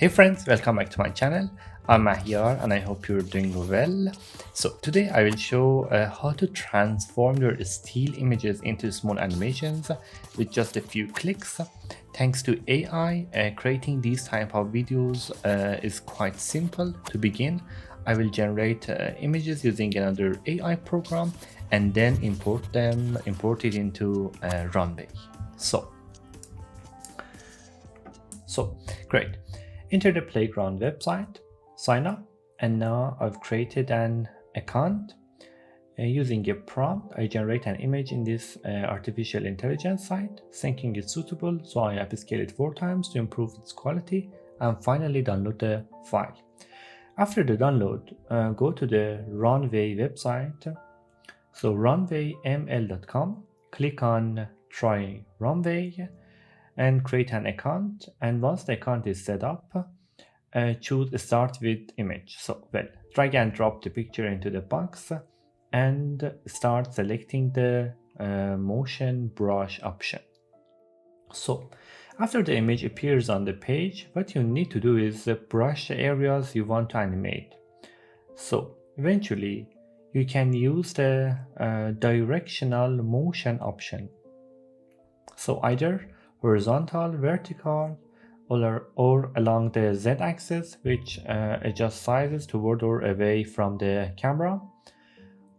Hey friends, welcome back to my channel. I'm Mahyar and I hope you're doing well. So today I will show how to transform your still images into small animations with just a few clicks. Thanks to AI, creating these type of videos is quite simple. To begin, I will generate images using another AI program and then import it into Runway. So great. Enter the playground website, sign up, and now I've created an account. Using a prompt, I generate an image in this artificial intelligence site, thinking it's suitable, so I upscale it 4 times to improve its quality, and finally download the file. After the download, go to the Runway website, so runwayml.com, click on Try Runway, and create an account. And once the account is set up, choose start with image. So drag and drop the picture into the box and start selecting the motion brush option. So after the image appears on the page, what you need to do is brush the areas you want to animate. So eventually you can use the directional motion option. So either horizontal, vertical, or along the z-axis, which adjusts sizes toward or away from the camera,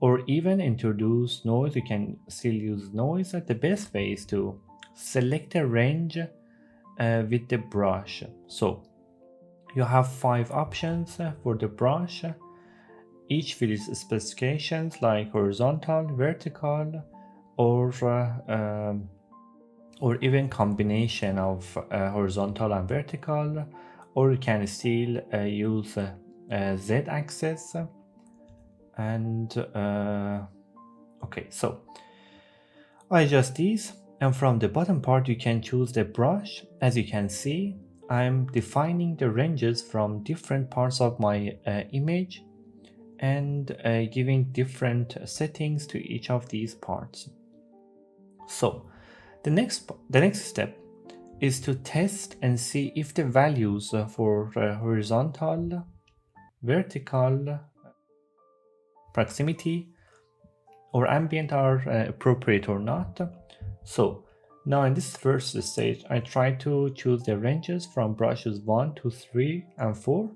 or even introduce noise. You can still use noise. The best way is to select a range with the brush. So you have 5 options for the brush, each with its specifications like horizontal, vertical, or even combination of horizontal and vertical, or you can still use z-axis. And okay, so I adjust these, and from the bottom part you can choose the brush. As you can see, I'm defining the ranges from different parts of my image and giving different settings to each of these parts. So the next step is to test and see if the values for horizontal, vertical, proximity, or ambient are appropriate or not. So now in this first stage, I try to choose the ranges from brushes 1 to 3 and 4.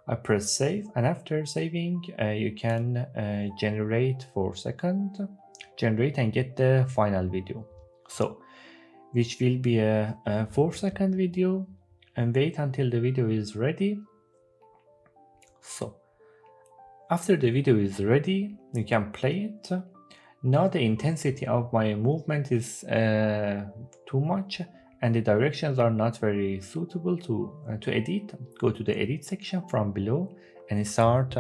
I press save, and after saving, you can generate and get the final video. So which will be a 4-second video, and wait until the video is ready. So after the video is ready, you can play it. Now the intensity of my movement is too much and the directions are not very suitable to edit. Go to the edit section from below and start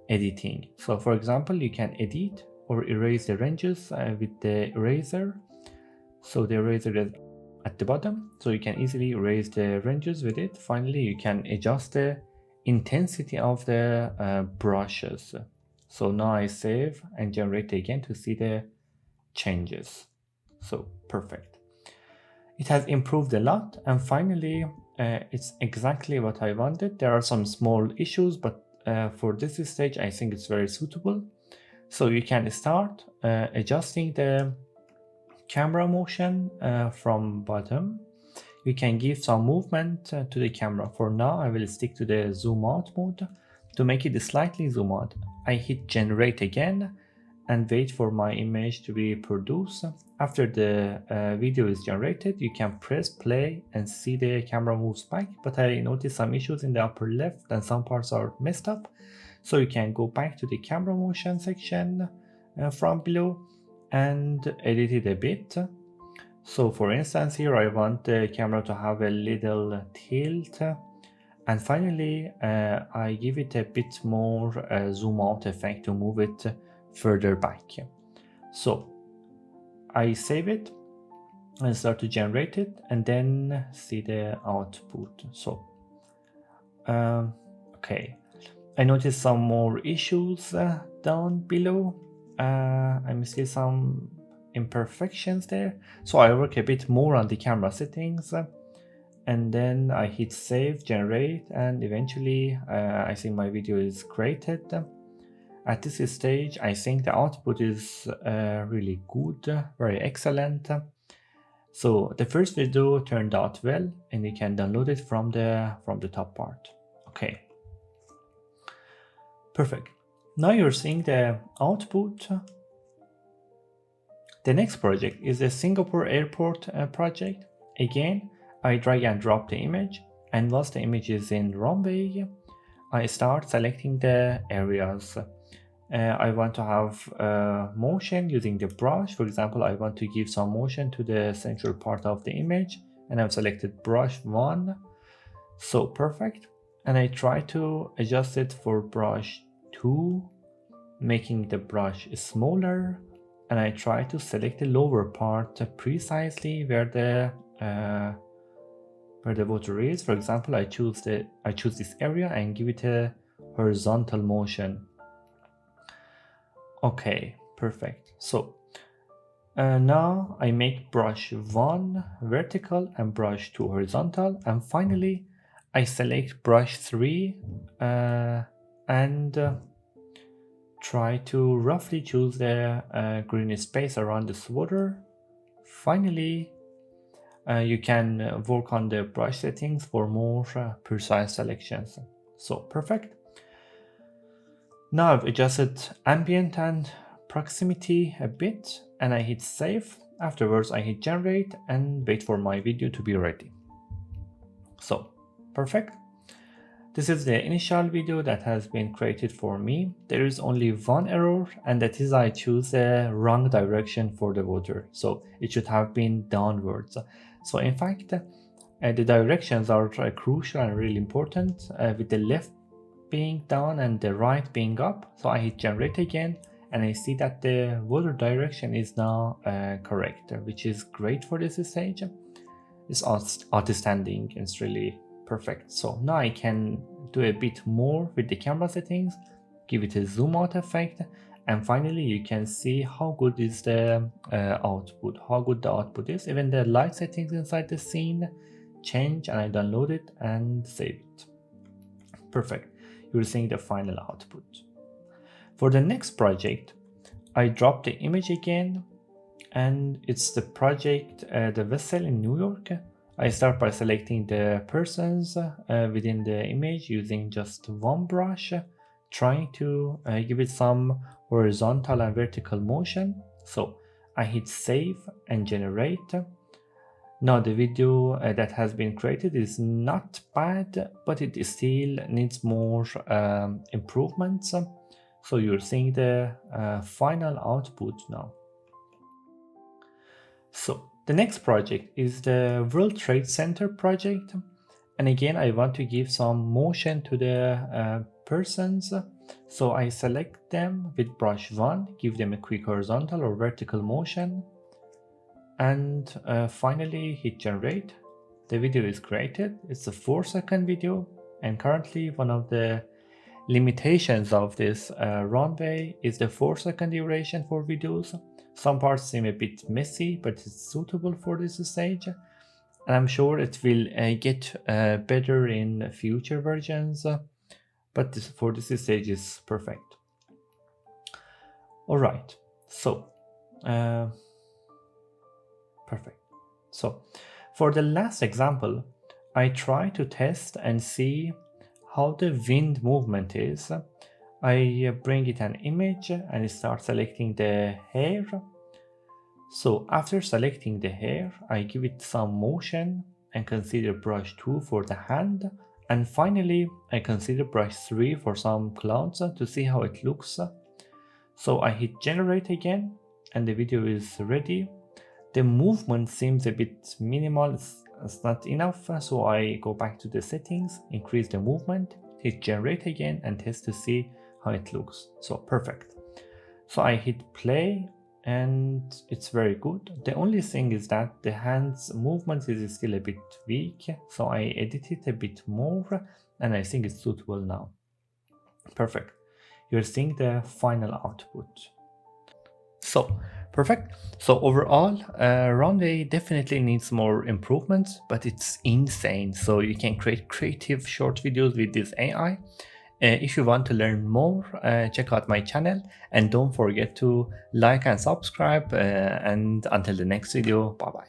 editing. So for example, you can edit or erase the ranges with the eraser. So the eraser is at the bottom, so you can easily erase the ranges with it. Finally, you can adjust the intensity of the brushes. So now I save and generate again to see the changes. So perfect. It has improved a lot, and finally it's exactly what I wanted. There are some small issues, but for this stage I think it's very suitable. So you can start adjusting the camera motion from bottom. You can give some movement to the camera. For now, I will stick to the zoom out mode. To make it slightly zoom out, I hit generate again and wait for my image to be produced. After the video is generated, you can press play and see the camera moves back, but I noticed some issues in the upper left and some parts are messed up. So you can go back to the camera motion section from below and edit it a bit. So for instance, here I want the camera to have a little tilt, and finally I give it a bit more zoom out effect to move it further back. So I save it and start to generate it and then see the output. So okay, I noticed some more issues down below. I see some imperfections there, so I work a bit more on the camera settings and then I hit save, generate, and eventually I think my video is created. At this stage, I think the output is really good, very excellent. So the first video turned out well, and you can download it from the top part. Okay, perfect. Now you're seeing the output. The next project is the Singapore airport project. Again, I drag and drop the image, and once the image is in Runway, I start selecting the areas. I want to have motion using the brush. For example, I want to give some motion to the central part of the image, and I've selected brush 1. So perfect. And I try to adjust it for brush 2, making the brush smaller. And I try to select the lower part precisely where the water is. For example, I choose this area and give it a horizontal motion. Okay, perfect. So now I make brush 1 vertical and brush 2 horizontal, and finally I select brush 3 and try to roughly choose the green space around this water. Finally, you can work on the brush settings for more precise selections. So perfect. Now I've adjusted ambient and proximity a bit, and I hit save. Afterwards I hit generate and wait for my video to be ready. So perfect. This is the initial video that has been created for me. There is only one error, and that is I choose the wrong direction for the water. So it should have been downwards. So in fact, the directions are crucial and really important, with the left being down and the right being up. So I hit generate again, and I see that the water direction is now correct, which is great for this stage. It's outstanding. It's really perfect. So now I can do a bit more with the camera settings, give it a zoom out effect, and finally you can see how good is the output, how good the output is. Even the light settings inside the scene change, and I download it and save it. Perfect. You're seeing the final output. For the next project, I drop the image again, and it's the project the vessel in New York. I start by selecting the persons within the image using just one brush, trying to give it some horizontal and vertical motion. So I hit save and generate. Now the video that has been created is not bad, but it still needs more improvements. So you're seeing the final output now. So the next project is the World Trade Center project. And again, I want to give some motion to the persons. So I select them with brush 1, give them a quick horizontal or vertical motion, and finally hit generate. The video is created. It's a 4-second video, and currently one of the limitations of this Runway is the 4-second duration for videos. Some parts seem a bit messy, but it's suitable for this stage, and I'm sure it will get better in future versions, but for this stage is perfect. Alright, so perfect. So for the last example, I try to test and see how the wind movement is. I bring it an image and start selecting the hair. So after selecting the hair, I give it some motion and consider brush 2 for the hand. And finally, I consider brush 3 for some clouds to see how it looks. So I hit generate again, and the video is ready. The movement seems a bit minimal, it's not enough, so I go back to the settings, increase the movement, hit generate again, and test to see how it looks. So perfect. So I hit play, and it's very good. The only thing is that the hands movement is still a bit weak, so I edit it a bit more, and I think it's suitable now. Perfect. You're seeing the final output. So, perfect. So overall, Runway definitely needs more improvements, but it's insane. So you can create creative short videos with this AI. If you want to learn more, check out my channel and don't forget to like and subscribe. And until the next video, bye bye.